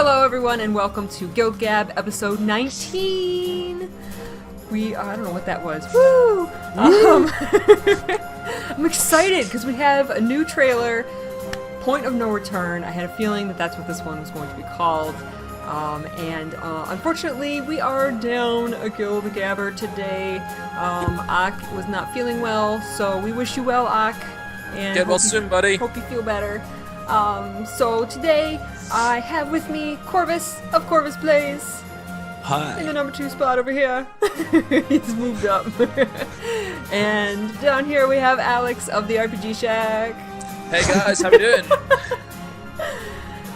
Hello everyone and welcome to GuildGab episode 19. I don't know what that was. Woo! I'm excited because we have a new trailer, Point of No Return. I had a feeling that that's what this one was going to be called. Unfortunately, we are down a GuildGabber today. Ak was not feeling well, so we wish you well, Ak. And get well soon, buddy. Hope you feel better. So today, I have with me Corvus of Corvus Plays. Hi. In the number 2 spot over here. He's moved up. And down here we have Alex of the RPG Shack. Hey guys, how we doing?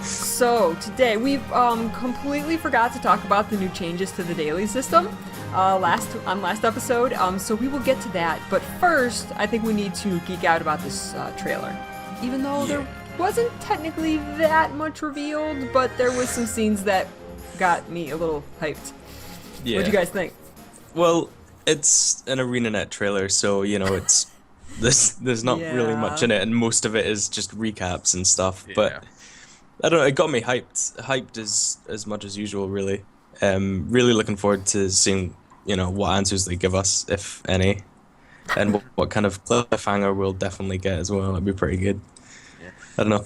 So today we've completely forgot to talk about the new changes to the daily system last episode. So we will get to that. But first, I think we need to geek out about this trailer, even though there wasn't technically that much revealed, but there was some scenes that got me a little hyped. Yeah. What'd you guys think? Well, it's an ArenaNet trailer, so you know it's there's not really much in it, and most of it is just recaps and stuff. But I don't know, it got me hyped as much as usual, really. Really looking forward to seeing what answers they give us, if any, and what kind of cliffhanger we'll definitely get as well. It'd be pretty good. Yeah. I don't know.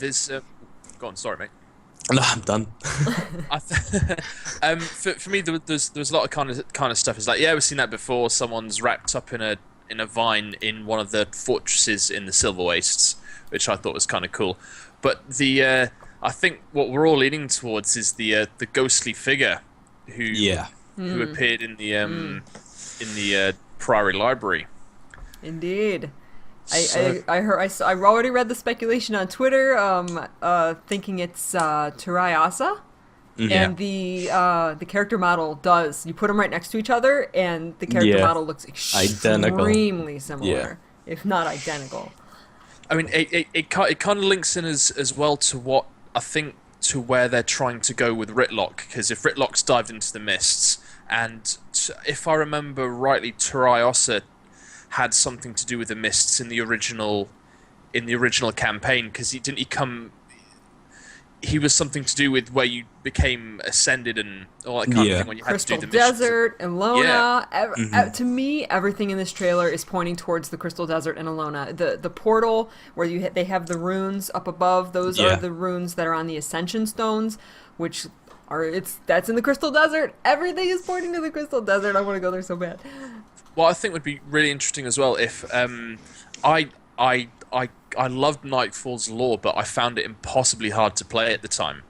Go on, sorry, mate. No, I'm done. For me, there's a lot of kind of stuff. It's like, we've seen that before. Someone's wrapped up in a vine in one of the fortresses in the Silver Wastes, which I thought was kind of cool. But I think what we're all leaning towards is the ghostly figure who appeared in the Priory Library. Indeed. I already read the speculation on Twitter, thinking it's Turiasa, and the character model does. You put them right next to each other, and the character model looks extremely similar, if not identical. I mean, it kind of links in as well to what I think to where they're trying to go with Ritlock, because if Ritlock's dived into the mists, and if I remember rightly, Turiasa had something to do with the mists in the original campaign, because he was something to do with where you became ascended and all that kind of thing when you had Crystal to do the missions. Desert, Ilona. To me, everything in this trailer is pointing towards the Crystal Desert and Ilona. The portal where they have the runes up above. Those are the runes that are on the Ascension Stones, which that's in the Crystal Desert. Everything is pointing to the Crystal Desert. I want to go there so bad. What I think would be really interesting as well, if I loved Nightfall's lore, but I found it impossibly hard to play at the time.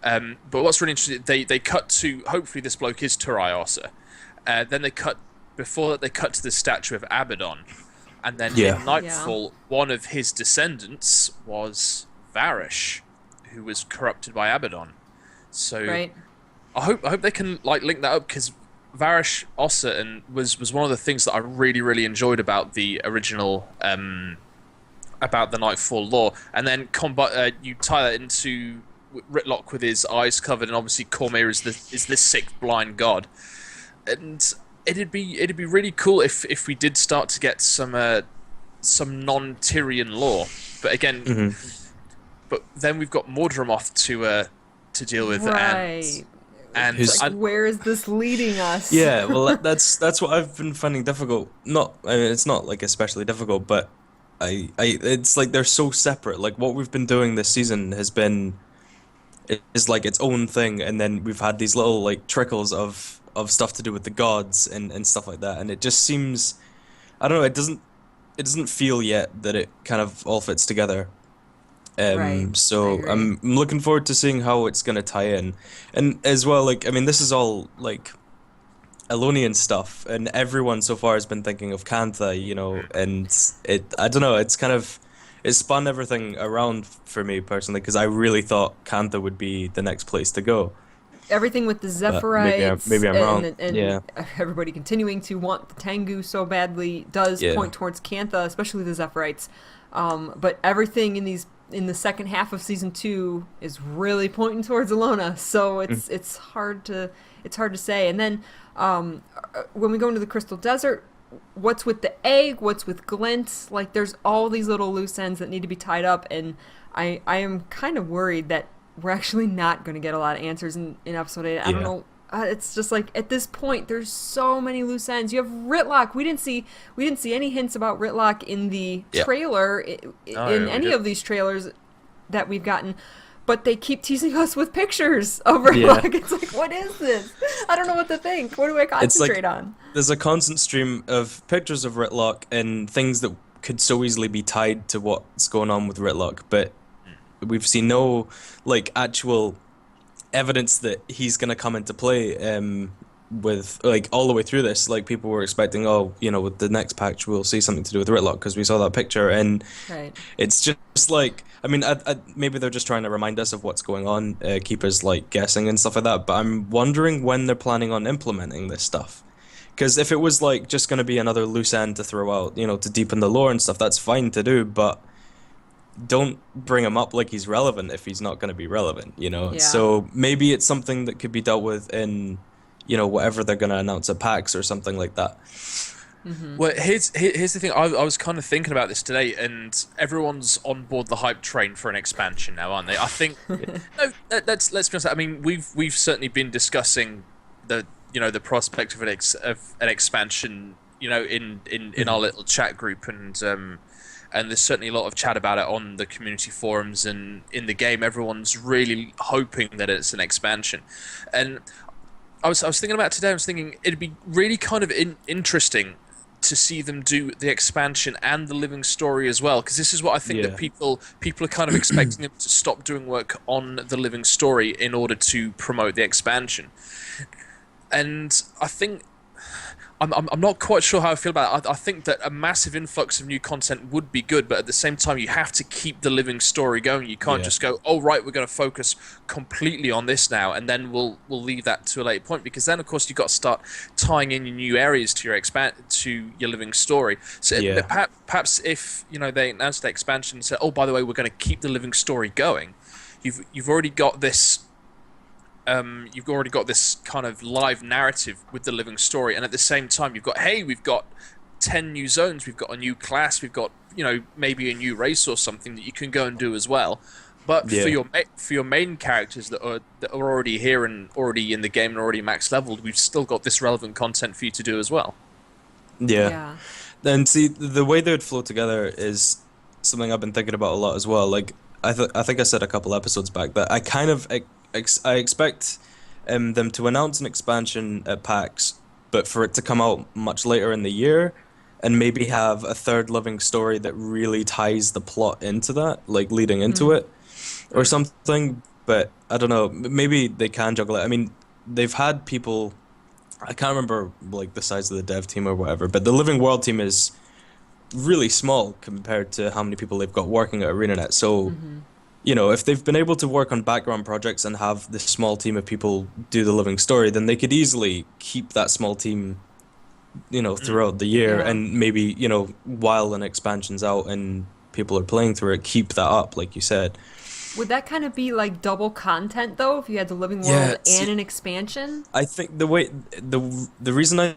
But what's really interesting, they cut to, hopefully this bloke is Turiasa. Then they cut to the statue of Abaddon. And then in Nightfall, one of his descendants was Varish, who was corrupted by Abaddon. So I hope they can link that up, because Varish Ossa and was one of the things that I really, really enjoyed about the original about the Nightfall lore, and then you tie that into Ritlock with his eyes covered, and obviously Cormyr is this sick blind god, and it'd be really cool if we did start to get some non-Tyrian lore, but again, but then we've got Mordramoth to deal with, and where is this leading us? Yeah, well, that's what I've been finding difficult. It's not like especially difficult, but it's like they're so separate. Like what we've been doing this season is like its own thing, and then we've had these little like trickles of stuff to do with the gods and stuff like that, and it just seems, I don't know, it doesn't feel yet that it kind of all fits together. So I'm looking forward to seeing how it's gonna tie in, and as well, like, I mean, this is all like Elonian stuff, and everyone so far has been thinking of Caithe, and I don't know, it spun everything around for me personally, because I really thought Caithe would be the next place to go. Everything with the Zephyrites, maybe I'm wrong. And everybody continuing to want the Tengu so badly does point towards Caithe, especially the Zephyrites. But everything in the second half of season 2 is really pointing towards Ilona, so it's hard to say. And then when we go into the Crystal Desert, what's with the egg? What's with Glint? Like, there's all these little loose ends that need to be tied up, and I am kind of worried that we're actually not going to get a lot of answers in episode 8. I don't know. It's just like at this point, there's so many loose ends. You have Ritlock. We didn't see any hints about Ritlock in the trailer in any of these trailers that we've gotten. But they keep teasing us with pictures of Ritlock. It's like, what is this? I don't know what to think. What do I concentrate on? There's a constant stream of pictures of Ritlock and things that could so easily be tied to what's going on with Ritlock, but we've seen no like actual evidence that he's going to come into play with like all the way through this. Like people were expecting, with the next patch we'll see something to do with Ritlock because we saw that picture, and it's just like, I mean, maybe they're just trying to remind us of what's going on, keep us like guessing and stuff like that, but I'm wondering when they're planning on implementing this stuff. Because if it was like just going to be another loose end to throw out, to deepen the lore and stuff, that's fine to do, but don't bring him up like he's relevant if he's not going to be relevant, So maybe it's something that could be dealt with in, whatever they're going to announce at PAX or something like that. Mm-hmm. Well, here's the thing. I was kind of thinking about this today, and everyone's on board the hype train for an expansion now, aren't they? I think. No, let's be honest. I mean, we've certainly been discussing the prospect of an expansion, in our little chat group, and there's certainly a lot of chat about it on the community forums and in the game. Everyone's really hoping that it's an expansion, and I was thinking about it today. I was thinking it'd be really kind of interesting to see them do the expansion and the living story as well, because this is what I think that people are kind of expecting them to stop doing work on the living story in order to promote the expansion. And I think I'm not quite sure how I feel about it. I think that a massive influx of new content would be good, but at the same time, you have to keep the living story going. You can't just go, oh, right, we're going to focus completely on this now, and then we'll leave that to a later point, because then, of course, you've got to start tying in your new areas to your living story. So perhaps if they announced the expansion and said, oh, by the way, we're going to keep the living story going, you've already got this. You've already got this kind of live narrative with the living story, and at the same time we've got 10 new zones, we've got a new class, we've got maybe a new race or something that you can go and do as well. But for your main characters that are already here and already in the game and already max leveled, we've still got this relevant content for you to do as well. Yeah. Then see, the way they would flow together is something I've been thinking about a lot as well. Like I think I said a couple episodes back that I expect them to announce an expansion at PAX, but for it to come out much later in the year, and maybe have a third living story that really ties the plot into that, like leading into it, or something. But I don't know, maybe they can juggle it. I mean, they've had people, I can't remember like the size of the dev team or whatever, but the Living World team is really small compared to how many people they've got working at ArenaNet. So if they've been able to work on background projects and have this small team of people do the living story, then they could easily keep that small team, throughout the year, and maybe, while an expansion's out and people are playing through it, keep that up, like you said. Would that kind of be like double content though, if you had the living world and an expansion? I think the reason I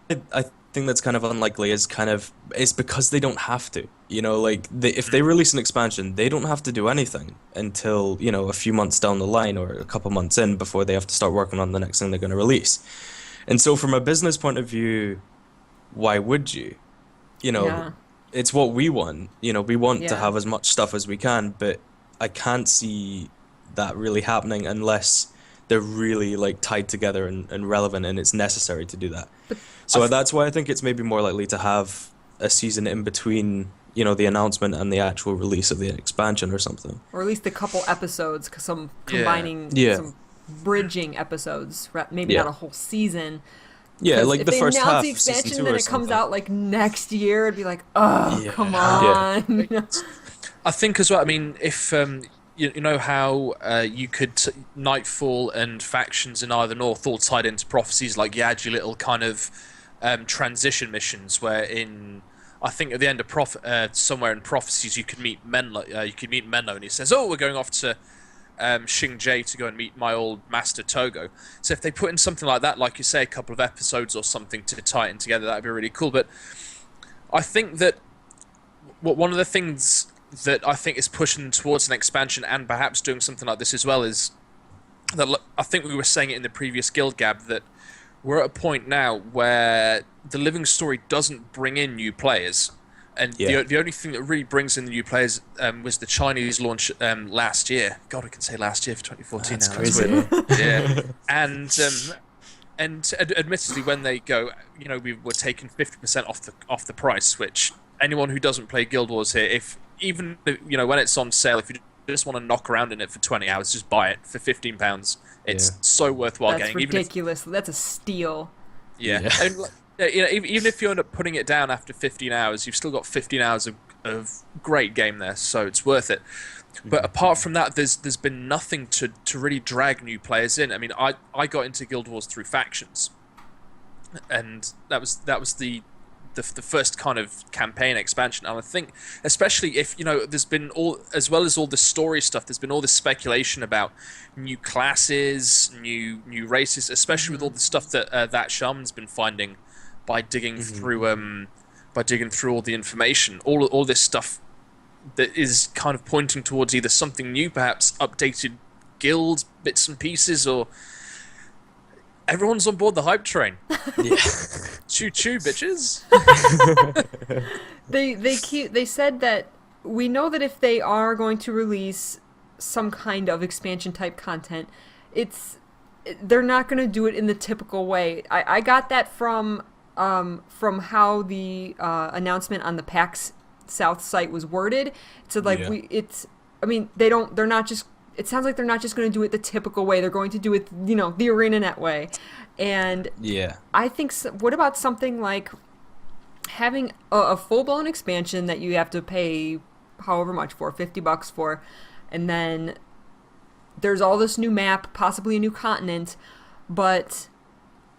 think that's kind of unlikely is because they don't have to. If they release an expansion, they don't have to do anything until a few months down the line or a couple months in before they have to start working on the next thing they're going to release. And so from a business point of view, why would you? It's what we want. We want to have as much stuff as we can, but I can't see that really happening unless they're really like tied together and relevant, and it's necessary to do that. So that's why I think it's maybe more likely to have a season in between, the announcement and the actual release of the expansion or something. Or at least a couple episodes, some combining, some bridging episodes, maybe not a whole season. Yeah, like the first half. If they announce the expansion, then it comes out like next year, it'd be like, oh, come on. Yeah. I think as well, I mean, if... you know how you could Nightfall and factions in Either North all tied into prophecies, like you had your little kind of transition missions where I think at the end of somewhere in prophecies you could meet Menlo. And he says, "Oh, we're going off to Xingjie to go and meet my old master Togo." So if they put in something like that, like you say, a couple of episodes or something to tie it in together, that'd be really cool. But I think that one of the things that I think is pushing towards an expansion and perhaps doing something like this as well is I think we were saying it in the previous GuildGab that we're at a point now where the living story doesn't bring in new players. And the only thing that really brings in the new players was the Chinese launch last year. God, I can say last year for 2014 That's now. crazy. Yeah. And admittedly, when they go, we were taking 50% off the price, which anyone who doesn't play Guild Wars here, even when it's on sale, if you just want to knock around in it for 20 hours, just buy it for £15. It's so worthwhile That's getting. ridiculous. That's a steal. Yeah. And, even if you end up putting it down after 15 hours, you've still got 15 hours of great game there, so it's worth it. But apart from that, there's been nothing to really drag new players in. I mean, I got into Guild Wars through factions, and that was the first kind of campaign expansion. And I think, especially if there's been as well as all the story stuff, there's been all this speculation about new classes, new races, especially with all the stuff that Shaman's been finding by digging through all the information, all this stuff that is kind of pointing towards either something new, perhaps updated guild bits and pieces, or everyone's on board the hype train. Yeah. Choo choo, bitches. They said that we know that if they are going to release some kind of expansion type content, they're not going to do it in the typical way. I got that from how the announcement on the PAX South site was worded. So they're not just. It sounds like they're not just going to do it the typical way. They're going to do it, the ArenaNet way. And I think, what about something like having a full-blown expansion that you have to pay however much for, $50 for, and then there's all this new map, possibly a new continent, but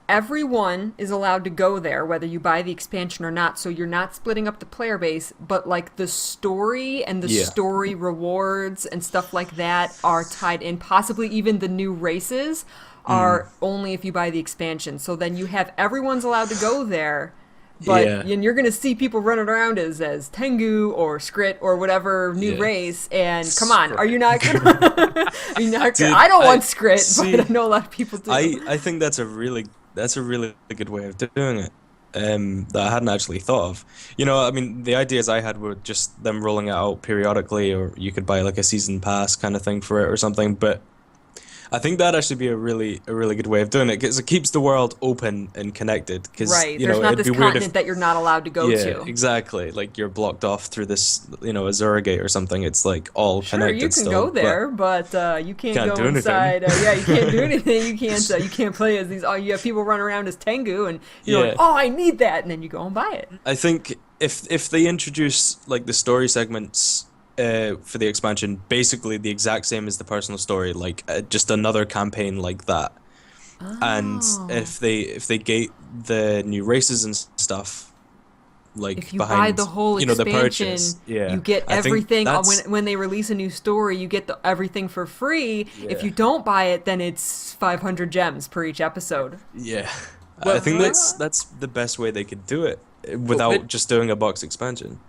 everyone is allowed to go there, whether you buy the expansion or not, so you're not splitting up the player base, but like the story and the story rewards and stuff like that are tied in. Possibly even the new races are only if you buy the expansion. So then you have everyone's allowed to go there, but and you're going to see people running around as Tengu or Skrit or whatever new race, and come on, are you not going to... I don't want Skrit, but I know a lot of people do. I think that's a really good way of doing it, that I hadn't actually thought of. I mean, the ideas I had were just them rolling it out periodically, or you could buy like a season pass kind of thing for it or something, but I think that'd actually be a really good way of doing it, because it keeps the world open and connected. Right, there's not this continent that you're not allowed to go to. Yeah, exactly. Like you're blocked off through this, Azura Gate or something. It's like all connected. Sure, you can still, go there, but you can't go do inside. You can't do anything. You can't play as these. You have people run around as Tengu, and you're like, oh, I need that, and then you go and buy it. I think if they introduce like the story segments for the expansion, basically the exact same as the personal story, like just another campaign like that. And if they gate the new races and stuff, like if you behind, buy the whole expansion, the purchase, you get everything. When they release a new story, you get everything for free. If you don't buy it, then it's 500 gems per each episode. Yeah, well, I think that's the best way they could do it without just doing a box expansion.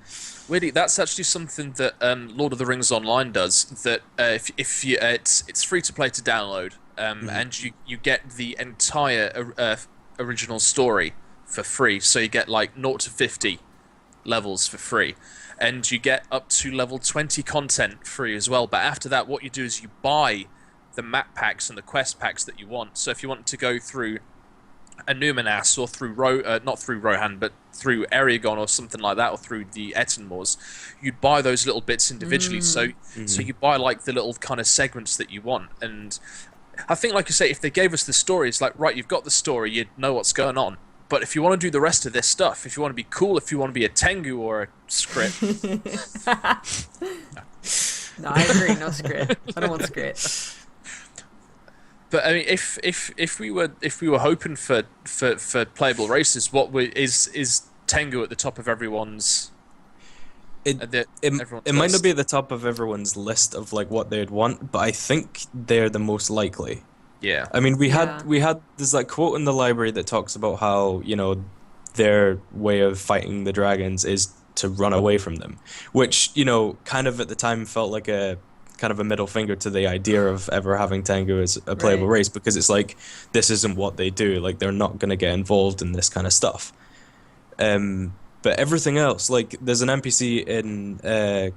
Really, that's actually something that Lord of the Rings Online does. That if you, it's free to play to download, and you get the entire original story for free. So you get like 0 to 50 levels for free, and you get up to level 20 content free as well. But after that, what you do is you buy the map packs and the quest packs that you want. So if you want to go through Numenas or through not through Rohan, but through Eragon or something like that, or through the Etenmoors, you'd buy those little bits individually. So you buy like the little kind of segments that you want. And I think, like you say, if they gave us the story, it's like, right, you've got the story, you know what's going on. But if you want to do the rest of this stuff, if you want to be cool, if you want to be a Tengu or a Skrit, no, I agree, no Skrit. I don't want Skrit. But I mean, if we were hoping for playable races, is Tengu at the top of everyone's? It might not be at the top of everyone's list of like what they'd want, but I think they're the most likely. Yeah. I mean, we had there's that quote in the library that talks about how their way of fighting the dragons is to run away from them, which kind of at the time felt like a kind of a middle finger to the idea of ever having Tengu as a playable race, because it's like, this isn't what they do. Like, they're not going to get involved in this kind of stuff. But everything else, like, there's an NPC in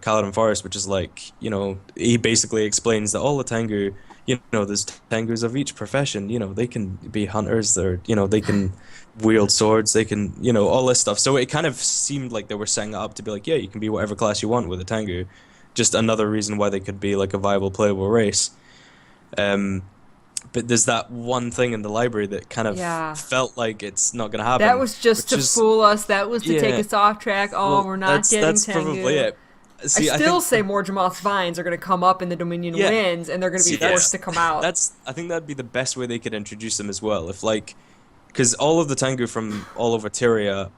Caledon Forest, which is like, you know, he basically explains that all the Tengu, you know, there's Tengus of each profession, you know, they can be hunters, they're, you know, they can wield swords, they can, you know, all this stuff. So it kind of seemed like they were setting it up to be like, yeah, you can be whatever class you want with a Tengu. Just another reason why they could be like a viable playable race. But there's that one thing in the library that kind of felt like it's not going to happen. That was just to fool us. That was to take us off track. Oh, well, we're not getting that's Tengu. Probably it. See, I still say Morgemoth's vines are going to come up in the Dominion Winds, and they're going to be forced to come out. I think that'd be the best way they could introduce them as well. If like, because all of the Tengu from all over Tyria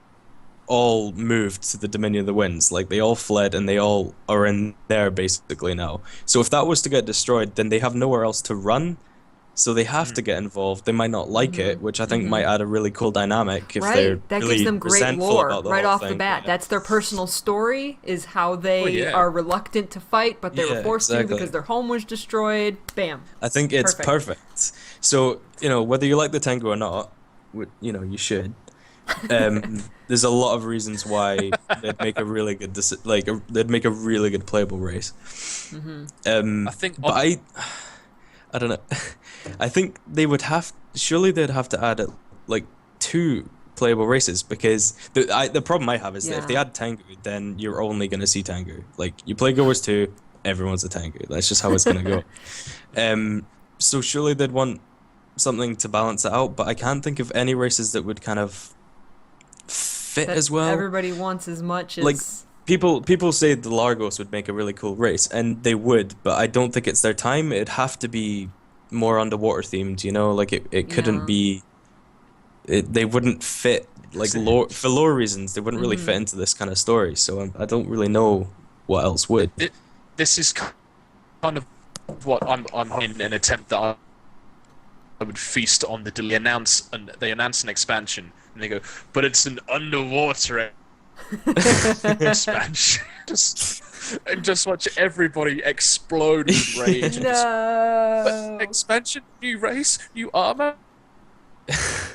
all moved to the Dominion of the Winds. Like, they all fled, and they all are in there basically now. So if that was to get destroyed, then they have nowhere else to run. So they have to get involved. They might not like it, which I think might add a really cool dynamic if they're that really gives them great resentful lore about the right whole off thing. the bat. That's their personal story, is how they are reluctant to fight, but they were forced to because their home was destroyed. Bam. I think it's perfect. So, you know, whether you like the Tengu or not, you know, you should. There's a lot of reasons why they'd make a really good they'd make a really good playable race. I think, but I don't know. I think they would surely they'd have to add like 2 playable races, because the problem I have is that if they add Tengu, then you're only going to see Tengu. Like, you play Guild Wars 2, everyone's a Tengu. That's just how it's going to go. So surely they'd want something to balance it out, but I can't think of any races that would kind of fit as well. Everybody wants as much as... Like, people say the Largos would make a really cool race, and they would, but I don't think it's their time. It'd have to be more underwater themed, you know? Like, it couldn't be... they wouldn't fit, like, for lore reasons, they wouldn't really fit into this kind of story, so I don't really know what else would. This is kind of what I'm in an attempt that I would feast on the delay. They announce an expansion, and they go, but it's an underwater expansion. Just watch everybody explode with rage. No. Expansion, new race, new armor.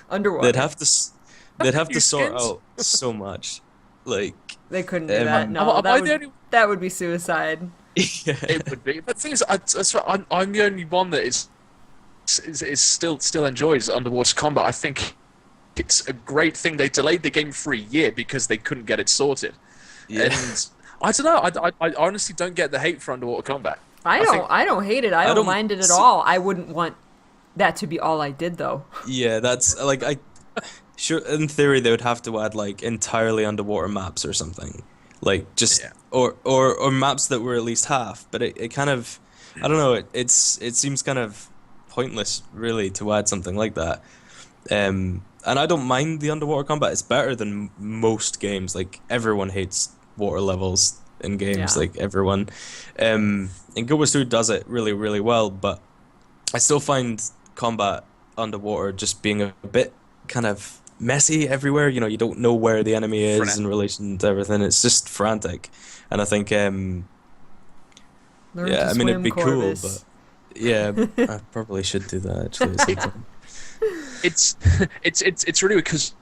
Underwater. They'd have to sort out so much. Like, they couldn't do that. No, that would be suicide. It would be. But the thing is, I'm the only one that is still enjoys underwater combat. I think it's a great thing. They delayed the game for a year because they couldn't get it sorted. Yeah. And I don't know. I honestly don't get the hate for underwater combat. I don't hate it. I don't mind it at all. I wouldn't want that to be all I did, though. Yeah, that's like sure. In theory, they would have to add like entirely underwater maps or something, like just or maps that were at least half. But it kind of, I don't know. It seems kind of pointless, really, to add something like that. And I don't mind the underwater combat. It's better than most games. Like, everyone hates water levels in games, like everyone. And Guild Wars 2 does it really, really well, but I still find combat underwater just being a bit kind of messy everywhere. You know, you don't know where the enemy is in relation to everything. It's just frantic. And I think, I mean, it'd be Corvus. cool, but yeah, I probably should do that, actually, at some point. It's really, because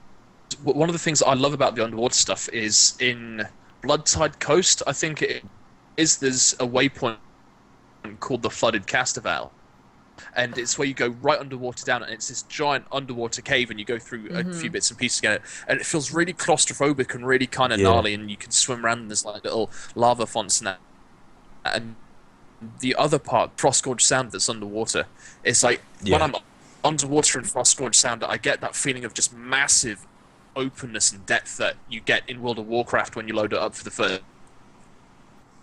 one of the things I love about the underwater stuff is in Bloodtide Coast, I think there's a waypoint called the Flooded Castaval, and it's where you go right underwater down, and it's this giant underwater cave, and you go through a few bits and pieces to get it, and it feels really claustrophobic and really kind of gnarly, and you can swim around in this like little lava fonts and the other part, Frostgorge Sound, that's underwater, it's like when I'm underwater in Frostgorge Sound, I get that feeling of just massive openness and depth that you get in World of Warcraft when you load it up for the first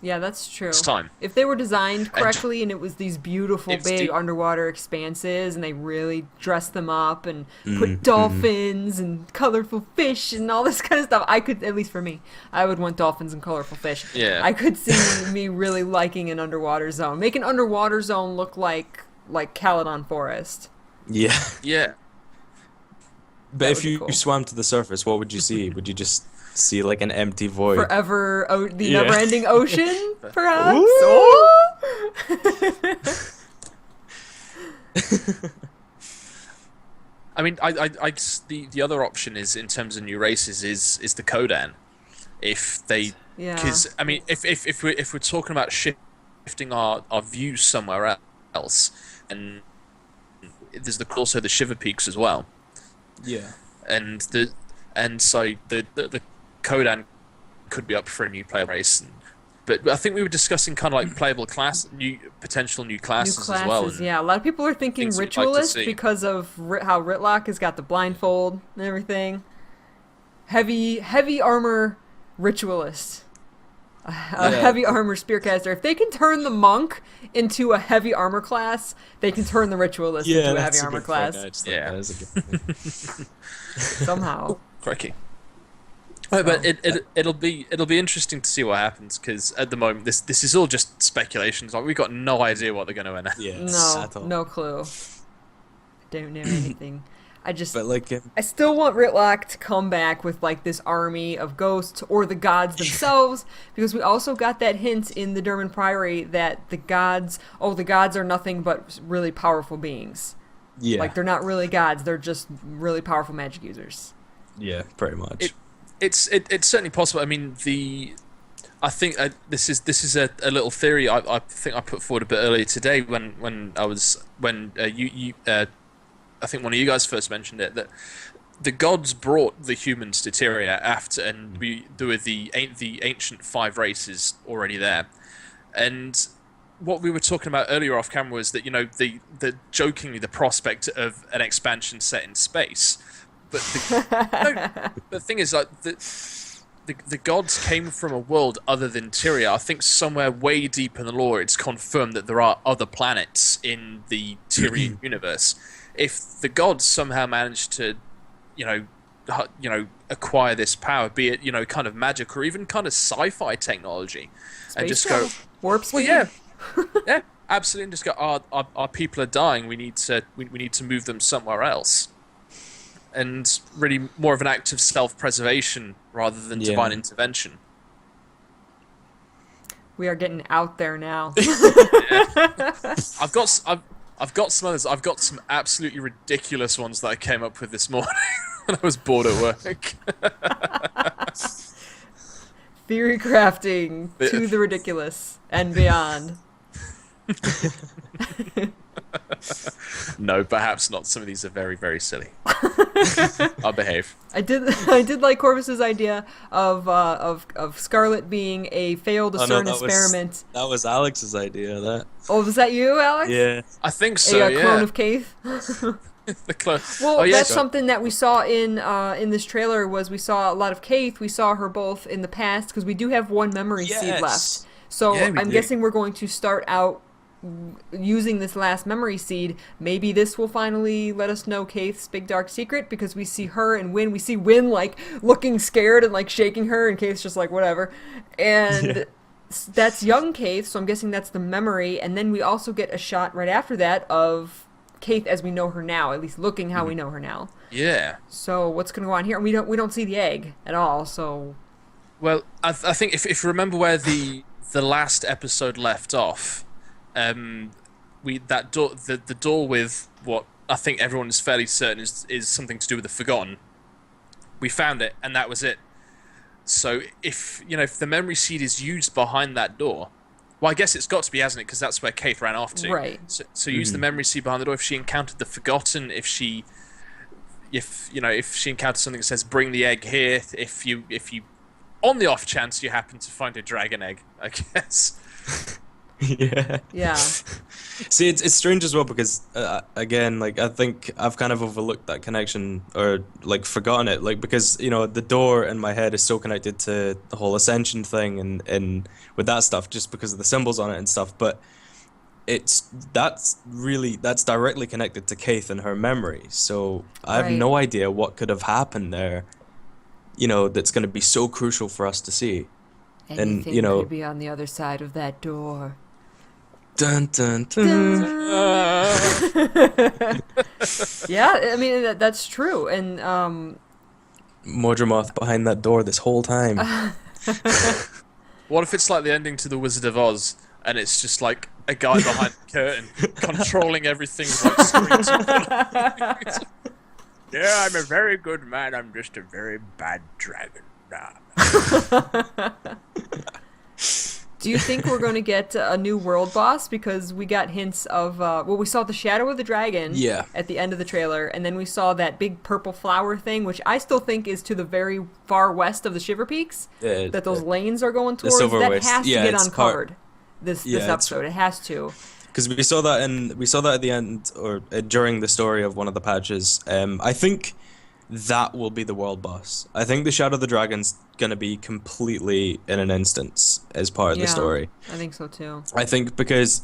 that's true. time. If they were designed correctly and it was these beautiful big underwater expanses, and they really dressed them up and put dolphins and colorful fish and all this kind of stuff, I could, at least for me, I would want dolphins and colorful fish. Yeah. I could see me really liking an underwater zone. Make an underwater zone look like Caledon Forest. Yeah. Yeah. But if you swam to the surface, what would you see? Would you just see like an empty void? Forever, the never-ending ocean, perhaps? Oh! I mean, the other option is in terms of new races is the Kodan. If they, because I mean, if we're talking about shifting our views somewhere else, and there's also the Shiver Peaks as well. Yeah. And so the Kodan could be up for a new player race. But I think we were discussing kind of like playable potential new classes as well. Yeah. A lot of people are thinking Ritualist because of how Ritlock has got the blindfold and everything. Heavy armor Ritualist. A heavy armor Spearcaster. If they can turn the Monk into a heavy armor class, they can turn the Ritualist into a heavy armor class. Yeah. That is a good thing. Somehow. Crikey. Oh, but it'll be interesting to see what happens, because at the moment this is all just speculations. Like, we've got no idea what they're going to announce. Yeah, no clue. Don't know anything. But I still want Ritlock to come back with like this army of ghosts or the gods themselves, because we also got that hint in the Derman Priory that the gods are nothing but really powerful beings. Yeah, like they're not really gods; they're just really powerful magic users. Yeah, pretty much. It's certainly possible. I mean, I think this is a little theory I think I put forward a bit earlier today when you I think one of you guys first mentioned it, that the gods brought the humans to Tyria after, and there were the ancient 5 races already there, and what we were talking about earlier off camera was that, you know, the jokingly the prospect of an expansion set in space. But the thing is, like, the gods came from a world other than Tyria. I think somewhere way deep in the lore, it's confirmed that there are other planets in the Tyrian universe. If the gods somehow managed to, you know, acquire this power, be it, you know, kind of magic or even kind of sci-fi technology, and just go warp speed. Well, yeah, absolutely, and just go, our people are dying. We need to move them somewhere else. And really more of an act of self-preservation rather than divine intervention. We are getting out there now. I've got some others. I've got some absolutely ridiculous ones that I came up with this morning when I was bored at work. Theory crafting to the ridiculous and beyond. No, perhaps not. Some of these are very, very silly. I'll behave. I did like Corvus's idea of Scarlet being a failed CERN experiment. That was Alex's idea. That. Oh, was that you, Alex? Yeah, I think so. A clone of Caithe. The clone. Well, that's something that we saw in this trailer. Was we saw a lot of Caithe. We saw her both in the past, because we do have one memory seed left. So I'm guessing we're going to start out using this last memory seed. Maybe this will finally let us know Caithe's big dark secret, because we see her and Wynn. We see Wynn like looking scared and like shaking her, and Caithe's just like whatever. And that's young Caithe, so I'm guessing that's the memory. And then we also get a shot right after that of Caithe as we know her now, at least looking how we know her now. Yeah. So what's going to go on here? We don't see the egg at all. So, well, I think if you remember where the last episode left off. The door with what I think everyone is fairly certain is something to do with the Forgotten. We found it, and that was it. So if the memory seed is used behind that door, well, I guess it's got to be, hasn't it? Because that's where Caithe ran off to. Right. So use the memory seed behind the door. If she encountered the Forgotten, if she encountered something that says "bring the egg here," if you on the off chance you happen to find a dragon egg, I guess. Yeah. See, it's strange as well, because again, like, I think I've kind of overlooked that connection, or like forgotten it, like, because the door in my head is so connected to the whole ascension thing and with that stuff, just because of the symbols on it and stuff. But that's directly connected to Caithe and her memory. So I have no idea what could have happened there, that's going to be so crucial for us to see. Anything could be on the other side of that door. Dun dun dun. Yeah, I mean that's true, and Mordramoth behind that door this whole time. What if it's like the ending to The Wizard of Oz, and it's just like a guy behind the curtain controlling everything, like screens. Yeah, I'm a very good man. I'm just a very bad dragon. Do you think we're going to get a new world boss? Because we got hints of, we saw the shadow of the dragon Yeah. at the end of the trailer, and then we saw that big purple flower thing, which I still think is to the very far west of the Shiver Peaks, that those lanes are going towards. That West. has to get uncovered this Yeah, episode. It has to. Because we saw that at the end or during the story of one of the patches. I think that will be the world boss. I think the Shadow of the Dragon's gonna be completely in an instance as part of the story. I think so too. I think because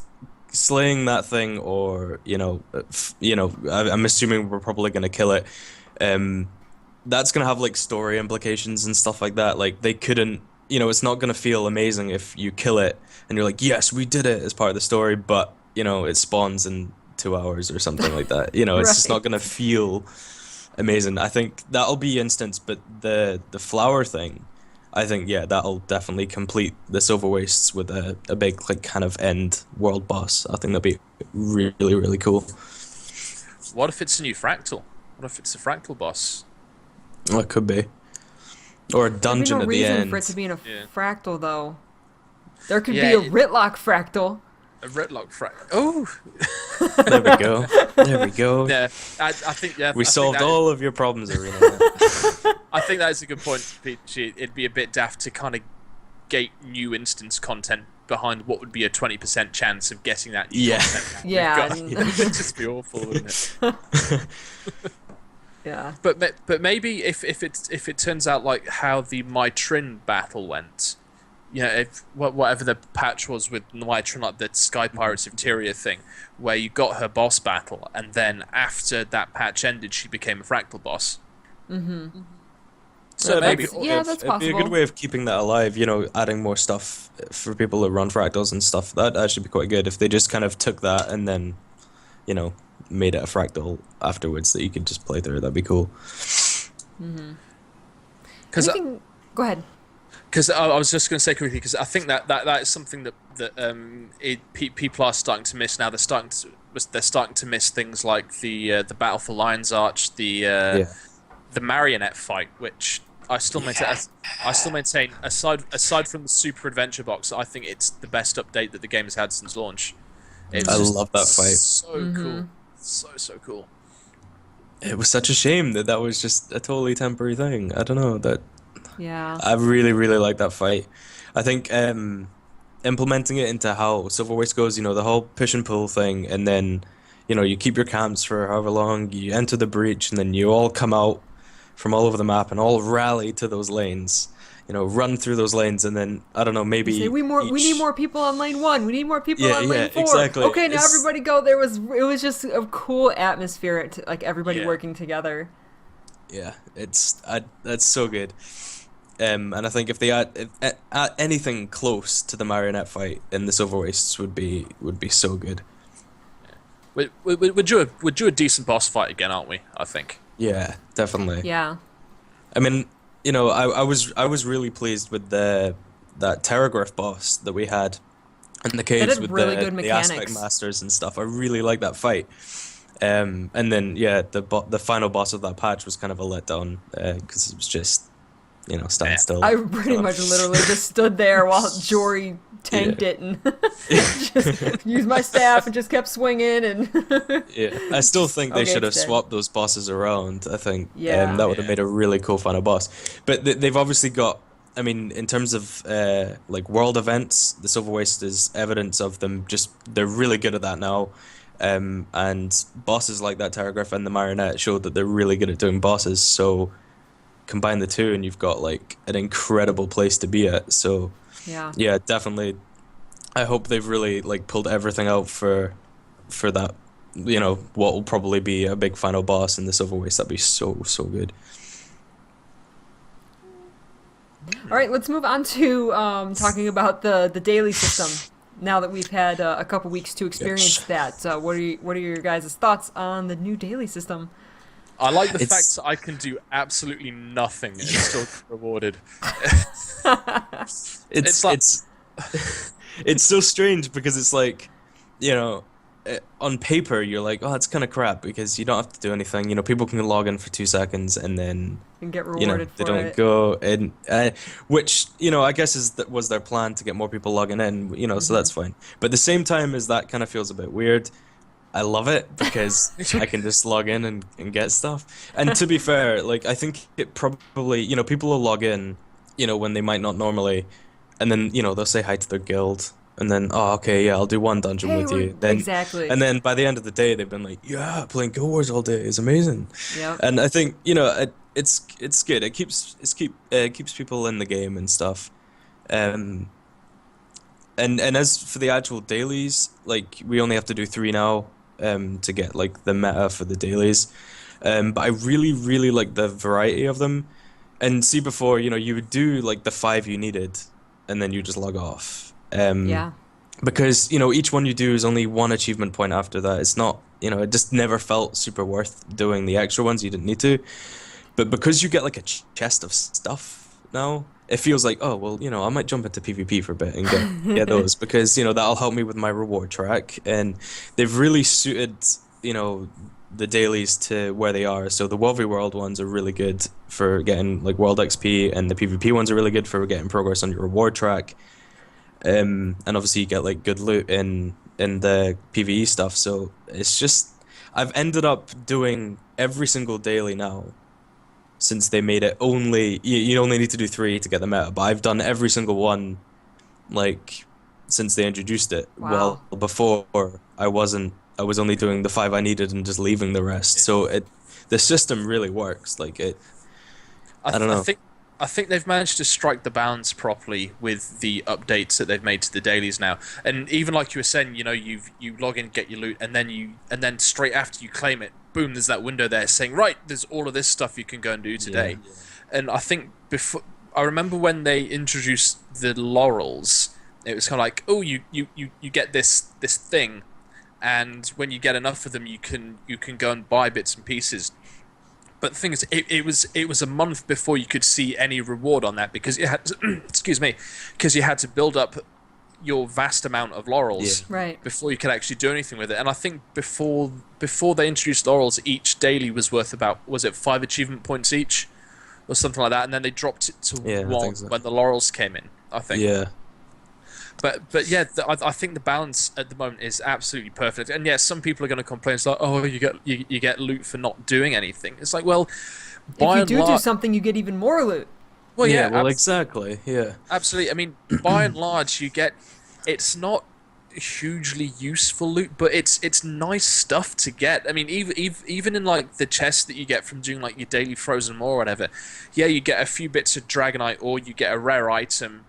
slaying that thing, or I'm assuming we're probably gonna kill it. That's gonna have like story implications and stuff like that. Like they couldn't, it's not gonna feel amazing if you kill it and you're like, yes, we did it as part of the story, but it spawns in 2 hours or something like that. It's just not gonna feel amazing. I think that'll be instance, but the flower thing, I think that'll definitely complete the Silver Wastes with a big like kind of end world boss. I think that'd be really, really cool. What if it's a new fractal? What if it's a fractal boss? Well, it could be. Or a dungeon at the end. There'd be no reason for it to be in a fractal, though. There could be a Ritlock fractal. A Ritlock fractal. Oh! There we go. There we go. Yeah, I think, we solved all of your problems, Arena. I think that is a good point, Peachy. It'd be a bit daft to kind of gate new instance content behind what would be a 20% chance of getting that new content. It'd just be awful, wouldn't it? Yeah. But maybe if it turns out like how the Mytrin battle went, whatever the patch was with Mytrin, like the Sky Pirates of Tyria thing, where you got her boss battle, and then after that patch ended, she became a fractal boss. Mm-hmm. So maybe that's possible. It'd be a good way of keeping that alive. Adding more stuff for people that run fractals and stuff. That'd actually be quite good if they just kind of took that and then, made it a fractal afterwards that you could just play through. That'd be cool. Mm-hmm. Go ahead. Because I was just going to say quickly, because I think that is something that people are starting to miss now. They're starting to miss things like the Battle for Lion's Arch, the marionette fight, which I still maintain. Aside from the Super Adventure Box, I think it's the best update that the game has had since launch. I love that fight. So cool. So cool. It was such a shame that was just a totally temporary thing. I don't know that. Yeah. I really, really like that fight. I think implementing it into how Silver Waste goes, the whole push and pull thing, and then, you keep your camps for however long, you enter the breach, and then you all come out from all over the map and all rally to those lanes. Run through those lanes, and then I don't know, maybe we need more people on lane 1. We need more people on lane 4. Exactly. Okay, now everybody go. It was just a cool atmosphere, like everybody working together. Yeah, that's so good. And I think if they add anything close to the marionette fight in the Silver Wastes would be so good. We're due a decent boss fight again, aren't we? I think. Yeah, definitely. Yeah. I mean, I was really pleased with that Terragriff boss that we had in the caves with really the aspect masters and stuff. I really like that fight. And then the final boss of that patch was kind of a letdown because it was just stand still. I pretty much literally just stood there while Jory tanked it and just used my staff and just kept swinging and I still think they should have swapped those bosses around. I think that would have made a really cool final boss. But they've obviously got, I mean, in terms of like world events, the Silver Waste is evidence of them. They're really good at that now. And bosses like that Terragriff and the Marionette showed that they're really good at doing bosses. So combine the two and you've got like an incredible place to be at. So yeah, definitely I hope they've really like pulled everything out for that, what will probably be a big final boss in the Silver Waste. That'd be so good. All right, let's move on to talking about the daily system. Now that we've had a couple weeks to experience that, what are your guys' thoughts on the new daily system? I like the fact that I can do absolutely nothing and still get rewarded. It's so strange because it's like, on paper you're like, oh, it's kind of crap because you don't have to do anything. You know, people can log in for 2 seconds and then And get you know rewarded they for don't it. go and which you know I guess was their plan to get more people logging in. You know, so that's fine. But at the same time as that kind of feels a bit weird. I love it because I can just log in and get stuff. And to be fair, like I think it probably, you know, people will log in, you know, when they might not normally, and then, you know, they'll say hi to their guild, and then, oh, okay, yeah, I'll do one dungeon Hey, with you. Then, exactly. and then by the end of the day, they've been like, yeah, playing Guild Wars all day is amazing. Yep. And I think, you know, it's good. It keeps people in the game and stuff. And as for the actual dailies, like we only have to do 3 now. To get like the meta for the dailies, but I really like the variety of them. And see, before, you know, you would do like the 5 you needed, and then you just log off. Yeah. Because you know each one you do is only 1 achievement point after that. It's not, you know, it just never felt super worth doing the extra ones you didn't need to. But because you get like a chest of stuff now, it feels like, oh, well, you know, I might jump into PvP for a bit and get those because, you know, that'll help me with my reward track. And they've really suited, you know, the dailies to where they are. So the World v World ones are really good for getting like World XP, and the PvP ones are really good for getting progress on your reward track. And obviously you get like good loot in the PvE stuff. So it's just, I've ended up doing every single daily now. Since they made it only, you only need to do 3 to get the meta, but I've done every single one, like, since they introduced it. Wow. Well, before I wasn't, I was only doing the 5 I needed and just leaving the rest. So the system really works. Like I don't know. I think they've managed to strike the balance properly with the updates that they've made to the dailies now. And even like you were saying, you know, you log in, get your loot, and then straight after you claim it, boom, there's that window there saying, right, there's all of this stuff you can go and do today. Yeah. And I think I remember when they introduced the laurels, it was kind of like, oh, you get this thing, and when you get enough of them, you can go and buy bits and pieces. But the thing is, it was a month before you could see any reward on that because you had to, excuse me, because you had to build up your vast amount of laurels before you could actually do anything with it. And I think before they introduced laurels, each daily was worth about, was it 5 achievement points each or something like that, and then they dropped it to 1 when the laurels came in, I think. Yeah. But yeah, I think the balance at the moment is absolutely perfect. And yeah, some people are going to complain. It's like, oh, you get loot for not doing anything. It's like, well, if you do something, you get even more loot. Well, yeah, well, exactly. Yeah, absolutely. I mean, by and large, you get. It's not hugely useful loot, but it's nice stuff to get. I mean, even in like the chests that you get from doing like your daily frozen maw or whatever, yeah, you get a few bits of dragonite, or you get a rare item.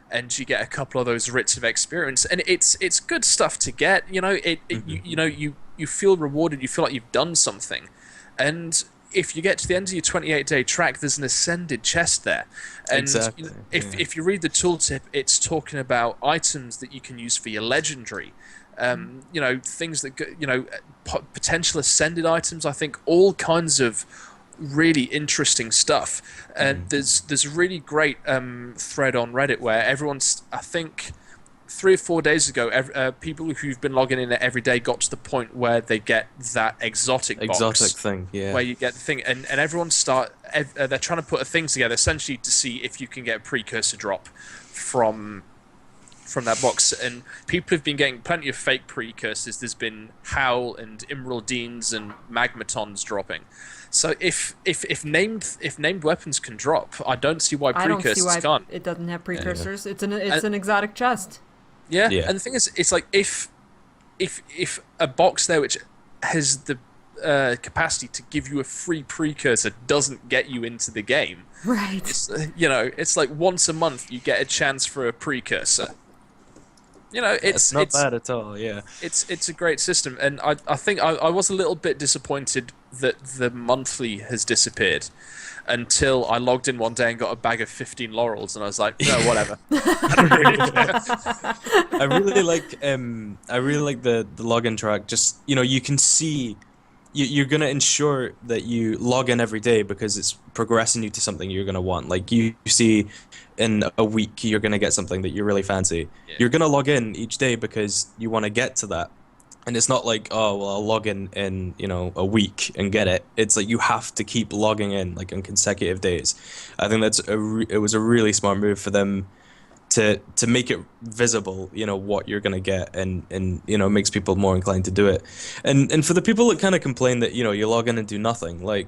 And you get a couple of those writs of experience, and it's good stuff to get. You know, you feel rewarded. You feel like you've done something, and if you get to the end of your 28-day track, there's an ascended chest there. And exactly. You know, if you read the tooltip, it's talking about items that you can use for your legendary. You know, things that potential ascended items. I think all kinds of really interesting stuff, and there's a really great thread on Reddit where everyone's, I think 3 or 4 days ago, people who've been logging in every day got to the point where they get that exotic box, thing, yeah, where you get the thing, and everyone they're trying to put a thing together essentially to see if you can get a precursor drop from that box. And people have been getting plenty of fake precursors. There's been Howl and Emeraldines and Magmatons dropping. So if named weapons can drop, I don't see why precursors can't. It doesn't have precursors. Yeah. It's an exotic chest. Yeah. And the thing is, it's like if a box there which has the capacity to give you a free precursor doesn't get you into the game, right? It's it's like once a month you get a chance for a precursor. You know, it's not bad at all. Yeah, it's a great system, and I think I was a little bit disappointed that the monthly has disappeared until I logged in one day and got a bag of 15 laurels, and I was like, no, whatever. I don't really care. I really like the login track. Just, you know, you can see. You're going to ensure that you log in every day because it's progressing you to something you're going to want. Like you see in a week you're going to get something that you really fancy. Yeah. You're going to log in each day because you want to get to that. And it's not like, oh, well, I'll log in, a week and get it. It's like you have to keep logging in, like, on consecutive days. I think it was a really smart move for them to make it visible, what you're gonna get, and makes people more inclined to do it. And for the people that kind of complain that, you log in and do nothing, like,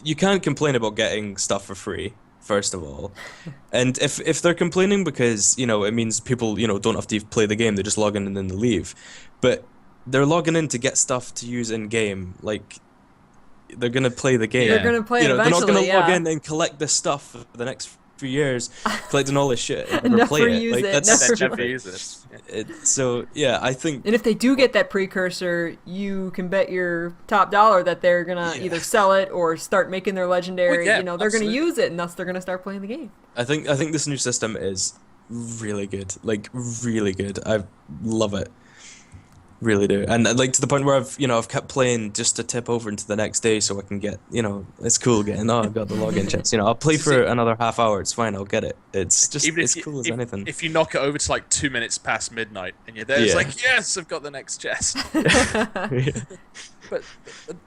you can't complain about getting stuff for free, first of all. And if they're complaining because, it means people, don't have to play the game, they just log in and then they leave. But they're logging in to get stuff to use in game. Like, they're gonna play the game. They're gonna play it They're not eventually, gonna log in and collect this stuff for the next few years, collecting all this shit and never Never play it. use Like, it, that's never use it. so yeah, I think. And if they do get that precursor, you can bet your top dollar that they're gonna either sell it or start making their legendary. Well, yeah, they're absolutely. gonna use it, and thus they're gonna start playing the game. I think this new system is really good, like really good. I love it, really do. And like to the point where I've kept playing just to tip over into the next day so I can get, it's cool getting. Oh, I've got the login chance. I'll play for another half hour. It's fine. I'll get it. It's just it's cool as anything. If you knock it over to like 2 minutes past midnight and you're there, it's like, yes, I've got the next chest. But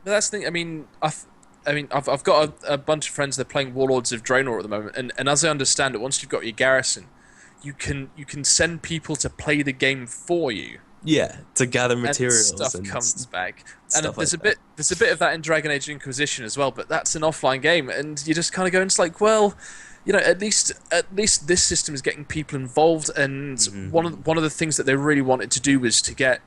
that's the thing. I mean, I've got a bunch of friends that are playing Warlords of Draenor at the moment, and as I understand it, once you've got your garrison, you can send people to play the game for you. Yeah, to gather materials and stuff and comes back. stuff And there's like there's a bit of that in Dragon Age Inquisition as well, but that's an offline game, and you just kind of go, and it's like, well, at least this system is getting people involved, and one of the things that they really wanted to do was to get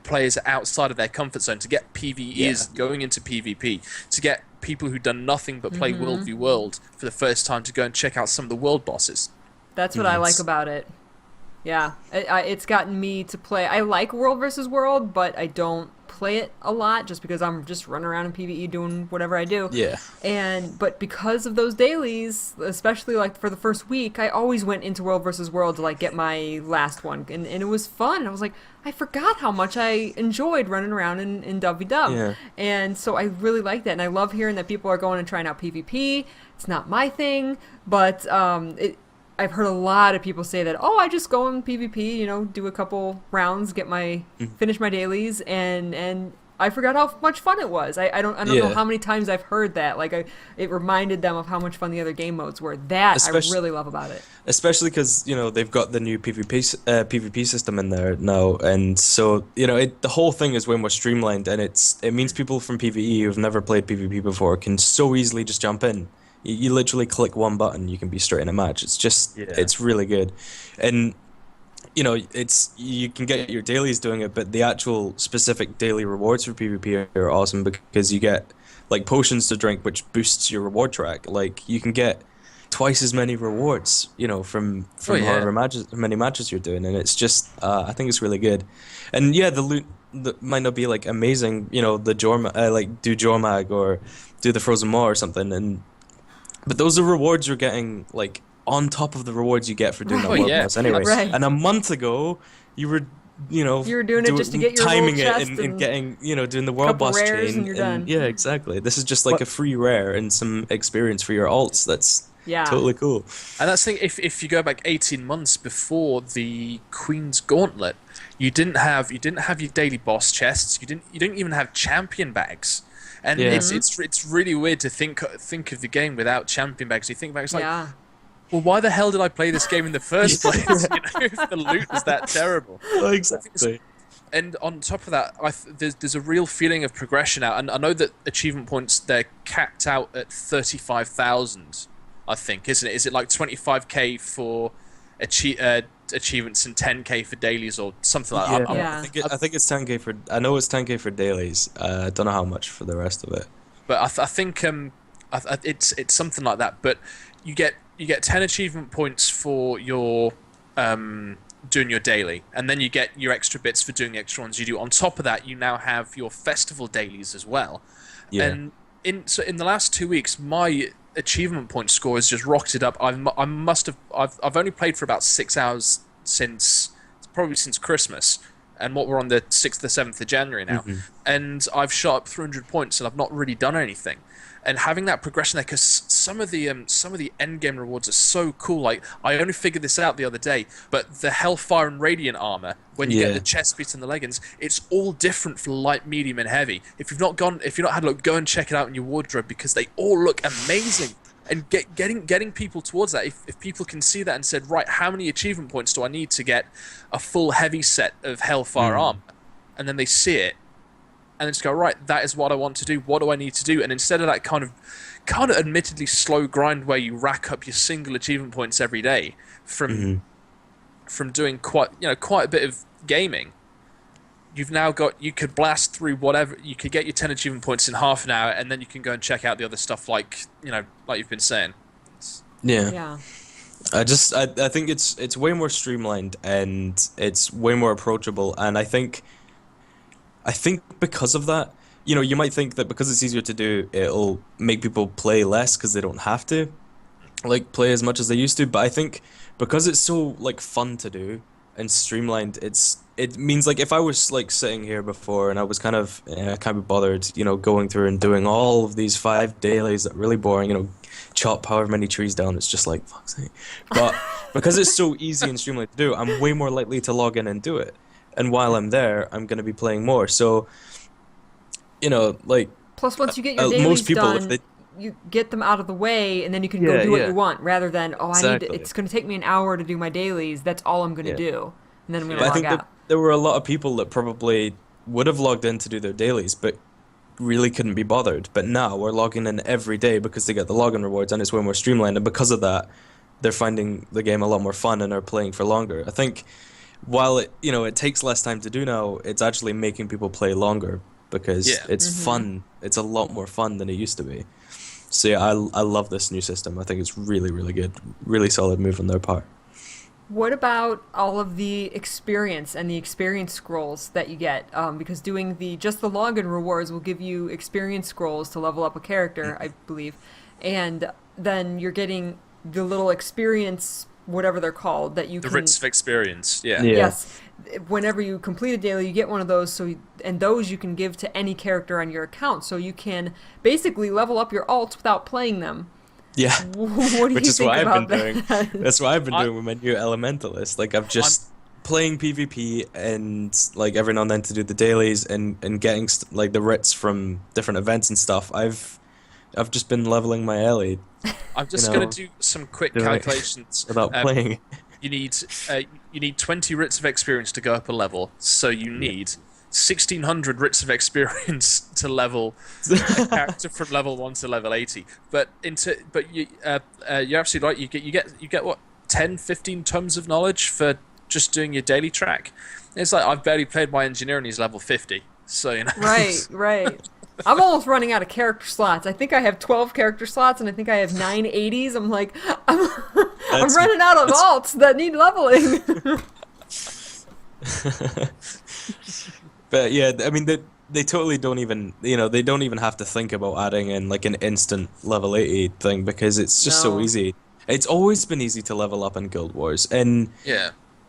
players outside of their comfort zone, to get PvEs going into PvP, to get people who've done nothing but play World v World for the first time to go and check out some of the world bosses. That's what I like about it. Yeah, it's gotten me to play. I like World versus World, but I don't play it a lot just because I'm just running around in PvE doing whatever I do. Yeah. But because of those dailies, especially like for the first week, I always went into World versus World to like get my last one, and it was fun. I was like, I forgot how much I enjoyed running around in WW. Yeah. And so I really like that, and I love hearing that people are going and trying out PvP. It's not my thing, but I've heard a lot of people say that, I just go in PvP, do a couple rounds, finish my dailies, and I forgot how much fun it was. I don't know how many times I've heard that. Like, it reminded them of how much fun the other game modes were. I really love about it. Especially because, they've got the new PvP system in there now, and so, the whole thing is way more streamlined, and it means people from PvE who've never played PvP before can so easily just jump in. You literally click one button, you can be straight in a match. It's just, it's really good. And, you can get your dailies doing it, but the actual specific daily rewards for PvP are awesome because you get, like, potions to drink, which boosts your reward track. Like, you can get twice as many rewards, from however many matches you're doing. And it's just, I think it's really good. And, yeah, the loot that might not be, like, amazing, the Jormag, do Jormag or do the Frozen Maw or something, but those are rewards you're getting, like, on top of the rewards you get for doing that world boss anyway. Right. And a month ago, you were, you were doing it just to get your timing gold it chest and getting, doing the world boss rares chain. and you're done. Yeah, exactly. This is just like a free rare and some experience for your alts. That's totally cool. And that's the thing, if you go back 18 months before the Queen's Gauntlet, you didn't have your daily boss chests. You didn't even have champion bags. And it's really weird to think of the game without champion bags. You think back, it's like, well, why the hell did I play this game in the first place? If the loot was that terrible. Exactly. And on top of that, there's a real feeling of progression out. And I know that achievement points, they're capped out at 35,000, I think, isn't it? Is it like 25k for achievements and 10k for dailies or something like that? I think it's 10k for. I know it's 10k for dailies. I don't know how much for the rest of it. But I think it's something like that. But you get 10 achievement points for your doing your daily, and then you get your extra bits for doing the extra ones you do. On top of that, you now have your festival dailies as well. Yeah. And in the last 2 weeks, my achievement point score has just rocketed up. I've only played for about 6 hours since Christmas, and we're on the 6th or 7th of January now, and I've shot up 300 points, and I've not really done anything. And having that progression there, because some of the end game rewards are so cool. Like, I only figured this out the other day, but the Hellfire and Radiant armor, when you get the chest piece and the leggings, it's all different for light, medium, and heavy. If you've not had a look, go and check it out in your wardrobe, because they all look amazing. And getting people towards that, if people can see that and said, right, how many achievement points do I need to get a full heavy set of Hellfire armor? And then they see it, and then just go, right, that is what I want to do. What do I need to do? And instead of that kind of admittedly slow grind where you rack up your single achievement points every day from doing quite a bit of gaming, you've now got, you could blast through whatever, you could get your 10 achievement points in half an hour, and then you can go and check out the other stuff, like you've been saying. Yeah. I think it's way more streamlined, and it's way more approachable, and I think because of that, you might think that because it's easier to do, it'll make people play less because they don't have to play as much as they used to, but I think because it's so fun to do and streamlined, it means if I was sitting here before and I was kind of I can't be bothered going through and doing all of these 5 dailies that are really boring, chop however many trees down, it's just fuck's sake. But because it's so easy and streamlined to do, I'm way more likely to log in and do it, and while I'm there, I'm going to be playing more. So plus, once you get your dailies most people, done, you get them out of the way, and then you can go do what you want, rather than it's going to take me an hour to do my dailies. That's all I'm going to do, and then I'm going to log out. There were a lot of people that probably would have logged in to do their dailies, but really couldn't be bothered. But now we're logging in every day because they get the login rewards, and it's way more streamlined. And because of that, they're finding the game a lot more fun and are playing for longer. I think while it takes less time to do now, it's actually making people play longer because it's fun. It's a lot more fun than it used to be. So yeah, I love this new system. I think it's really, really good. Really solid move on their part. What about all of the experience and the experience scrolls that you get? Because doing just the login rewards will give you experience scrolls to level up a character, I believe. And then you're getting the little experience, whatever they're called, that you can... The writs of experience, yeah. Yes. Whenever you complete a daily, you get one of those, and those you can give to any character on your account. So you can basically level up your alts without playing them. Yeah, what do which you is think what I've about been that? doing. That's what I've been doing with my new Elementalist. I'm just playing PvP and every now and then to do the dailies and getting the writs from different events and stuff. I've just been leveling my Ellie. I'm just gonna do some quick calculations without playing. You need 20 writs of experience to go up a level, so you need 1,600 writs of experience to level a character from level 1 to level 80. But you're absolutely right. You get what, 10, 15 tons of knowledge for just doing your daily track. It's I've barely played my engineer and he's level 50. So Right. I'm almost running out of character slots. I think I have 12 character slots, and I think I have 9 80s. I'm I'm running out of alts that need leveling. But yeah, I mean, they totally don't even, they don't even have to think about adding in an instant level 80 thing, because it's just so easy. It's always been easy to level up in Guild Wars, and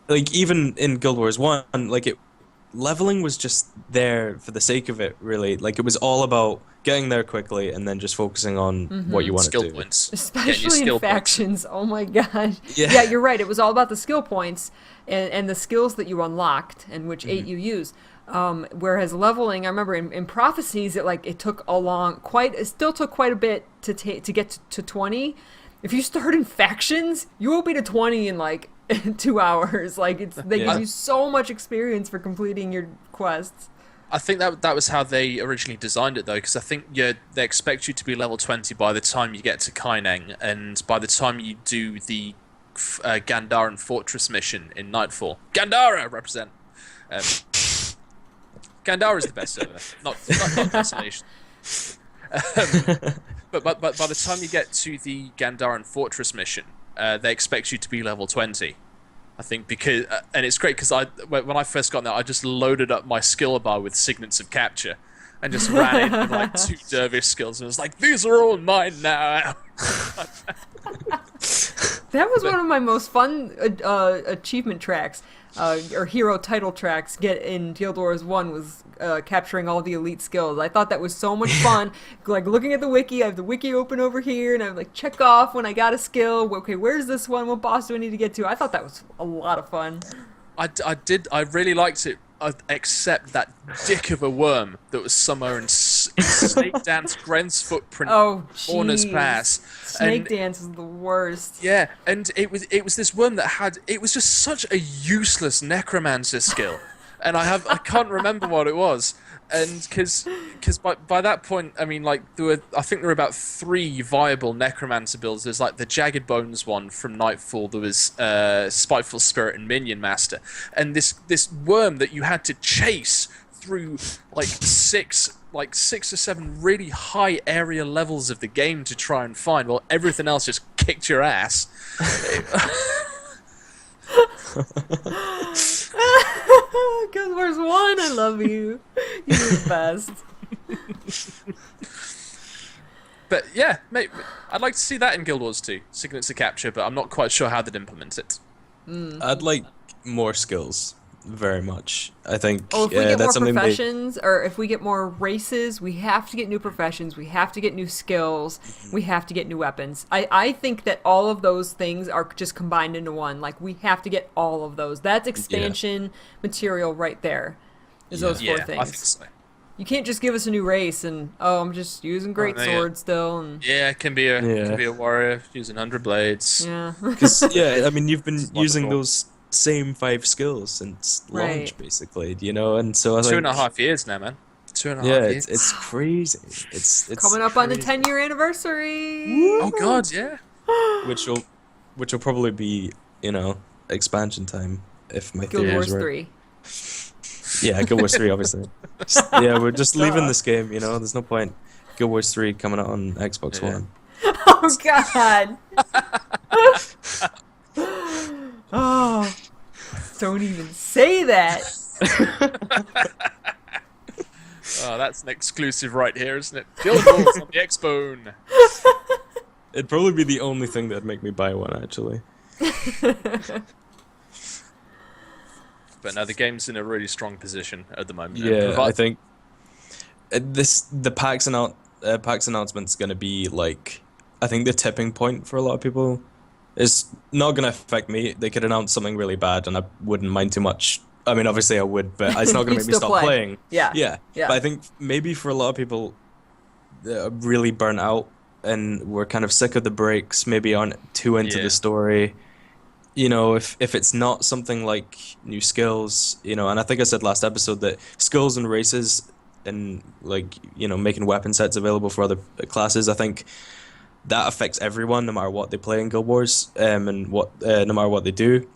even in Guild Wars 1, leveling was just there for the sake of it, really. It was all about getting there quickly and then just focusing on what you want to do. Skill points. Especially in factions. Oh my gosh. Yeah, you're right. It was all about the skill points and the skills that you unlocked, and which 8 you use. Whereas leveling, I remember in Prophecies, it took it still took quite a bit to get to 20. If you start in factions, you will be to 20 in 2 hours. They give you so much experience for completing your quests. I think that was how they originally designed it, though, because I think they expect you to be level 20 by the time you get to Kaineng, and by the time you do the Gandaran Fortress mission in Nightfall. Gandara represent. Gandara is the best server, not Destination. But by the time you get to the Gandaran Fortress mission, they expect you to be level 20. I think because, and it's great because when I first got there, I just loaded up my skill bar with Signets of Capture, and just ran in with 2 dervish skills, and was these are all mine now. That was one of my most fun achievement tracks. or hero title tracks get in Guild Wars 1 was capturing all the elite skills. I thought that was so much fun. Like looking at the wiki, I have the wiki open over here, and I like check off when I got a skill. Okay, where's this one? What boss do I need to get to? I thought that was a lot of fun. I really liked it, except that dick of a worm that was somewhere in Snake Dance Gren's footprint. Oh, Orna's Pass. Snake Dance is the worst. Yeah, and it was this worm that it was just such a useless necromancer skill, and I can't remember what it was. And because by that point, I mean, like I think there were about 3 viable necromancer builds. There's like the Jagged Bones one from Nightfall. There was Spiteful Spirit and Minion Master, and this worm that you had to chase through like six or 7 really high area levels of the game to try and find. Well, everything else just kicked your ass. Guild Wars 1, I love you. You're the best. But yeah, mate, I'd like to see that in Guild Wars 2, Signets of Capture, but I'm not quite sure how they'd implement it. I'd like more skills, very much. I think if we get that's more something professions, or if we get more races, we have to get new professions, we have to get new skills, we have to get new weapons. I think that all of those things are just combined into one. Like, we have to get all of those. That's expansion material right there, is those 4 things. I think so. You can't just give us a new race and, I'm just using great sword still. And yeah, it can be a warrior using 100 blades. yeah. Because I mean, you've been using those same 5 skills since launch, basically, you know, and so I think 2.5 years now, man. 2.5 years. It's crazy. It's coming up on the 10-year anniversary. Woo! Oh god, yeah. which will probably be, you know, expansion time if my Guild theory Wars is right. 3. Yeah, Guild Wars 3, obviously. We're just leaving this game, you know. There's no point. Guild Wars 3 coming out on Xbox One. Oh god. Oh, don't even say that. Oh, that's an exclusive right here, isn't it? Guild Wars on the Xbone. It'd probably be the only thing that'd make me buy one, actually. But no, the game's in a really strong position at the moment. Yeah, I think the PAX announcement's going to be like, I think the tipping point for a lot of people. It's not going to affect me. They could announce something really bad and I wouldn't mind too much. I mean, obviously I would, but it's not going to make me stop playing. Yeah. But I think maybe for a lot of people that are really burnt out and we're kind of sick of the breaks, maybe aren't too into the story. You know, if it's not something like new skills, you know, and I think I said last episode that skills and races and, like, you know, making weapon sets available for other classes, I think that affects everyone no matter what they play in Guild Wars, and no matter what they do,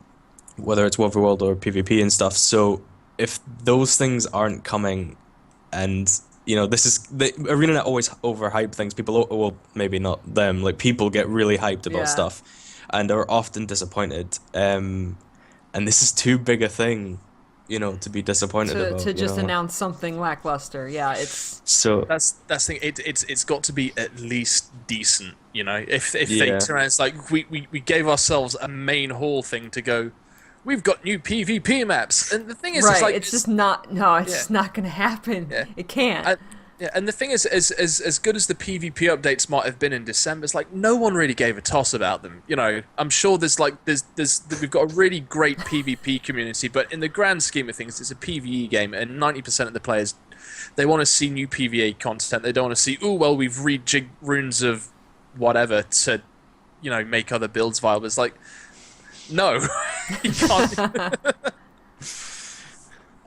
whether it's World for World or PvP and stuff. So if those things aren't coming, and, you know, this is the ArenaNet always overhype things. People, well, maybe not them, like people get really hyped about stuff and are often disappointed. And this is too big a thing, you know, to be disappointed about. To just announce something lackluster. Yeah, it's so that's the thing. It's got to be at least decent, you know. If they turn around, it's like we gave ourselves a main hall thing to go. We've got new PvP maps, and the thing is, it's like it's just not. No, it's just not going to happen. Yeah. It can't. And the thing is, as good as the PvP updates might have been in December, it's like no one really gave a toss about them. You know, I'm sure we've got a really great PvP community, but in the grand scheme of things, it's a PvE game, and 90% of the players, they want to see new PvE content. They don't want to see, we've rejigged runes of whatever to, you know, make other builds viable. It's like, no, you can't.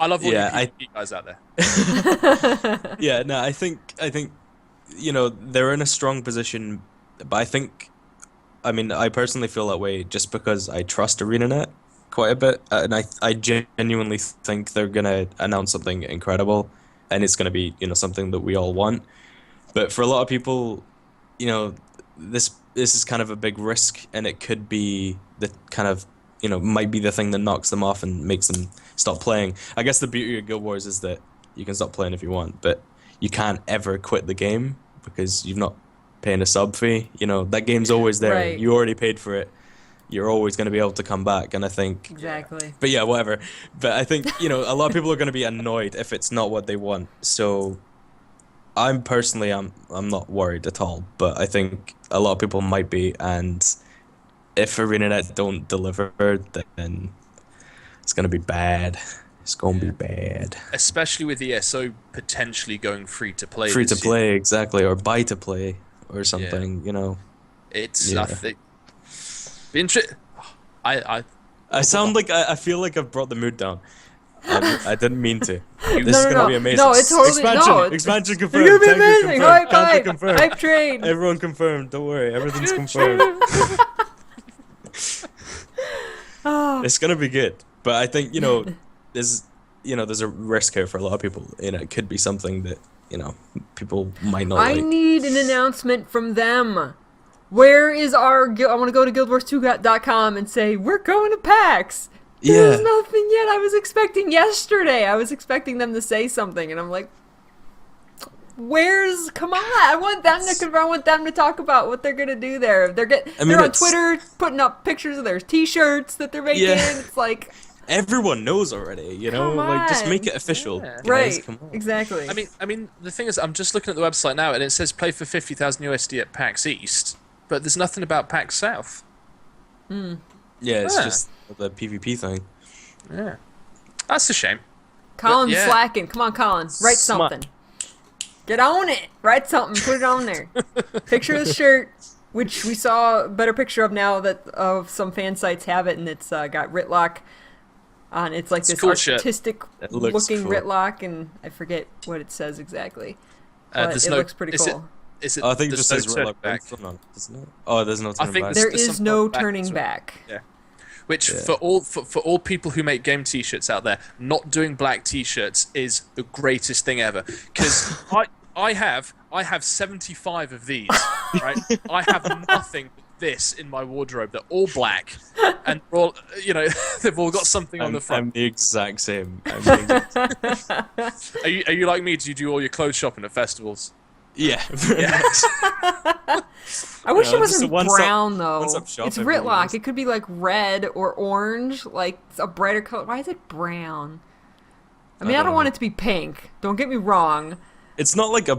I love all you guys out there. Yeah, no, I think you know, they're in a strong position, but I mean, I personally feel that way just because I trust ArenaNet quite a bit, and I genuinely think they're gonna announce something incredible, and it's gonna be, you know, something that we all want. But for a lot of people, you know, this is kind of a big risk, and it could be the kind of, you know, might be the thing that knocks them off and makes them stop playing. I guess the beauty of Guild Wars is that you can stop playing if you want, but you can't ever quit the game because you've not paying a sub fee. You know, that game's always there. Right. You already paid for it. you're always going to be able to come back. And I think Exactly. But yeah, whatever. But I think, a lot of people are going to be annoyed if it's not what they want. So I'm not worried at all, but I think a lot of people might be, and if ArenaNet don't deliver, then it's going to be bad. It's going to be bad. Especially with ESO potentially going free to play. Free to play, exactly, or buy to play or something, It's I think I sound like I feel like I've brought the mood down. I didn't mean to. This is gonna be amazing. No, it's totally expansion confirmed. It's gonna be amazing. Confirmed. High five. Confirmed. Hype train. Everyone confirmed. Don't worry, everything's confirmed. It's gonna be good, but I think there's a risk here for a lot of people. It could be something that people might not. I need an announcement from them. Where is our? I want to go to GuildWars2.com and say we're going to PAX. There's nothing yet. I was expecting yesterday. I was expecting them to say something, and I'm like, come on. I want them to confirm. I want them to talk about what they're gonna do there. They're on Twitter putting up pictures of their T-shirts that they're making. Yeah. It's like everyone knows already. Come like just on. make it official. Guys, right. come on. Exactly. I mean, the thing is, I'm just looking at the website now, and it says play for 50,000 USD at PAX East, but there's nothing about PAX South. Yeah, it's just the PvP thing. Yeah, that's a shame. Colin's slacking. Come on, Colin. Write something. Get on it. Write something. Put it on there. Picture of the shirt, which we saw a better picture of now that of some fan sites have it, and it's got Ritlock on. It's like this cool artistic looking cool. Ritlock, and I forget what it says exactly. But it no, looks pretty cool. Is it? I think it just says turning Ritlock back. on, doesn't it? Oh, there's no turning back. There there's is some no back turning as well. back. Yeah. Which for all people who make game T-shirts out there, not doing black T-shirts is the greatest thing ever. Because I have 75 of these, right? I have nothing but this in my wardrobe. They're all black, and they're all they've all got something on the front. I'm the exact same. Are you like me? Do you do all your clothes shopping at festivals? Yeah. I wish it wasn't once brown though. once-up shop It's everyone Ritlock. knows. It could be like red or orange, like a brighter color. Why is it brown? I mean, I don't want it to be pink. Don't get me wrong. It's not like a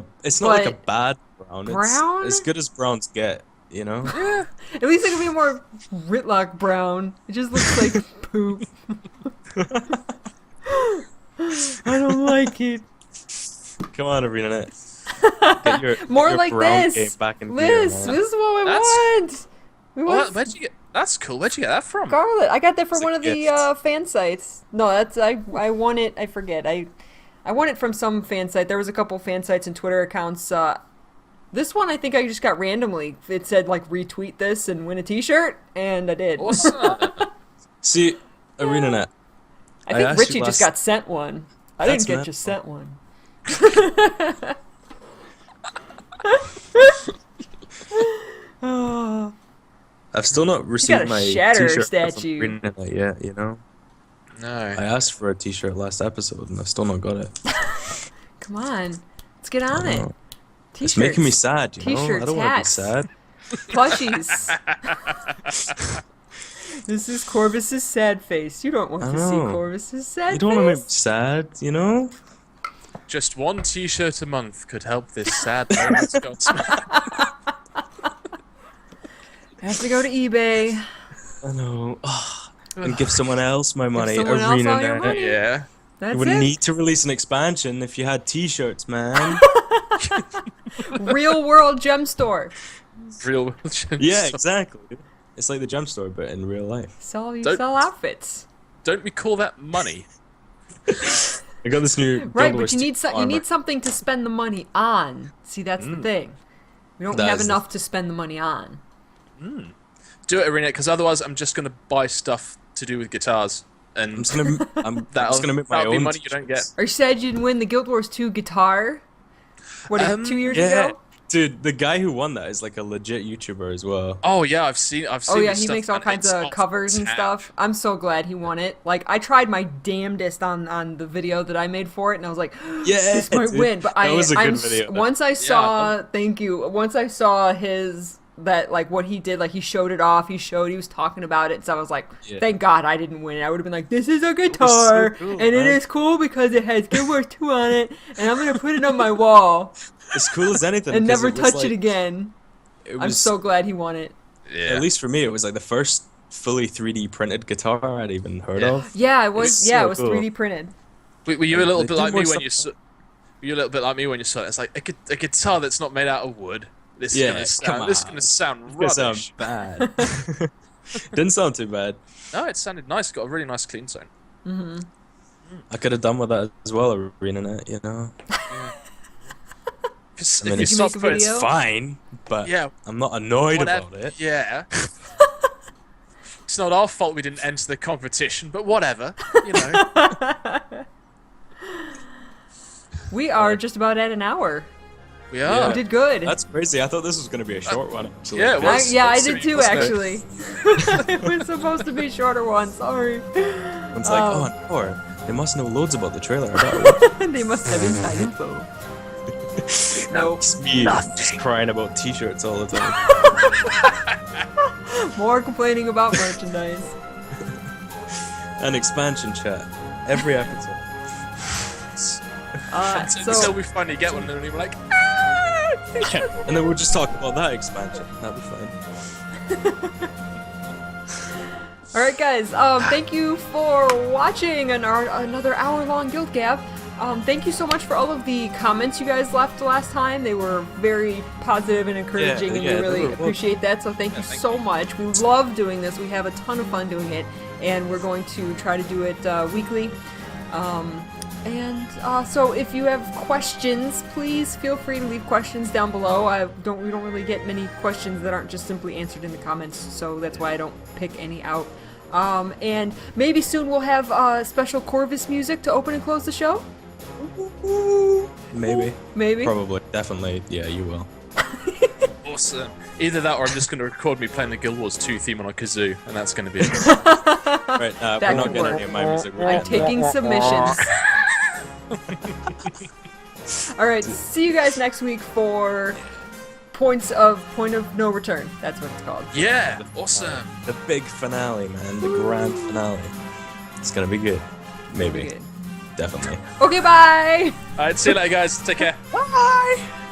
bad brown. Brown? It's as good as browns get. Yeah. At least it could be more Ritlock brown. It just looks like poop. I don't like it. Come on, ArenaNet. Get your More your like brown this. game back in This gear, man. is what we want. We want Where'd you get? That's cool. Where'd you get that from? Scarlet. I got that from It's a one of the gift. fan sites. No, that's I won it. I forget. I won it from some fan site. There was a couple fan sites and Twitter accounts. This one I think I just got randomly. It said like retweet this and win a T-shirt, and I did. Awesome. See, ArenaNet. I think asked Richie you just last- got sent one. I That's didn't get mad. just sent one. Oh, I've still not received a my shatter T-shirt statue. from ArenaNet yet. No. I asked for a T-shirt last episode and I've still not got it. come on, let's get on it. know. T-shirts, It's making me sad. I T-shirts, don't want to be hats. sad. plushies. This is Corvus's sad face. You don't want I to see know. Corvus's sad You don't want to make me face. sad. Just one T-shirt a month could help this sad moment go smile. I have to go to eBay. I know. And give someone else my money. someone else all your ArenaNet. money. Yeah. That's You wouldn't it. need to release an expansion if you had T-shirts, man. Real world gem store. Real. Yeah, exactly. It's like the gem store, but in real life. You Don't- sell outfits. Don't we call that money? I got this new. Right, Guild but Wars you need 2 you need something to spend the money on. See, that's the thing. We don't That have is enough to spend the money on. Do it, Arena, because otherwise I'm just going to buy stuff to do with guitars. And I'm just that'll, gonna make my that'll be own. money you don't get. Or you said you'd win the Guild Wars 2 guitar. What, 2 years Yeah, ago? dude, the guy who won that is like a legit YouTuber as well. Oh yeah, I've seen. Oh yeah, this he stuff, makes all and kinds it's of off covers and tap. stuff. I'm so glad he won it. Like, I tried my damnedest on the video that I made for it, and I was like, Yeah, this might dude. win. But That was a good I'm video. once I saw, thank you. Once I saw his that like what he did, like he showed it off, he was talking about it, so I was like, thank God I didn't win it. I would have been like, this is a guitar, so cool, and it is cool because it has Guild Wars 2 on it, and I'm gonna put it on my wall. As cool as anything. And never touch it again. I'm so glad he won it. Yeah. At least for me, it was like the first fully 3D printed guitar I'd even heard of. Yeah, it was. Yeah, so it was cool. 3D printed. Were you a little bit like me when you saw? Were you a little bit like me when you saw it? It's like a guitar that's not made out of wood. This is gonna sound rubbish. Sound bad. Didn't sound too bad. No, it sounded nice. Got a really nice clean tone. Mm-hmm. I could have done with that as well, ArenaNet, you know. I mean, it's fine, but I'm not annoyed about it. Yeah. It's not our fault we didn't enter the competition, but whatever, you know. We are just about at an hour. We are. We did good. That's crazy. I thought this was going to be a short one, actually. Yeah, it was. I did too, actually. It was supposed to be a shorter one, sorry. It's like, oh, an hour. They must know loads about the trailer. They must have inside info. No, it's me just crying about t-shirts all the time. More complaining about merchandise. An expansion chat. Every episode. Until we finally get one and then we're like, and then we'll just talk about that expansion. That'll be fine. Alright guys, thank you for watching another hour-long GuildGab. Thank you so much for all of the comments you guys left last time. They were very positive and encouraging, and we really appreciate that, so thank you so much. We love doing this. We have a ton of fun doing it, and we're going to try to do it weekly. So if you have questions, please feel free to leave questions down below. We don't really get many questions that aren't just simply answered in the comments, so that's why I don't pick any out. And maybe soon we'll have special Corvus music to open and close the show. Maybe. Maybe. Probably. Definitely. Yeah, you will. Awesome. Either that or I'm just going to record me playing the Guild Wars 2 theme on a kazoo, and that's going to be it. Right, we're not getting any of my music. I'm taking submissions. Alright, see you guys next week for Point of No Return. That's what it's called. Yeah, awesome. The big finale, man. The grand finale. It's gonna be good. Maybe. Good. Definitely. Okay, bye! Alright, see you later, guys. Take care. Bye!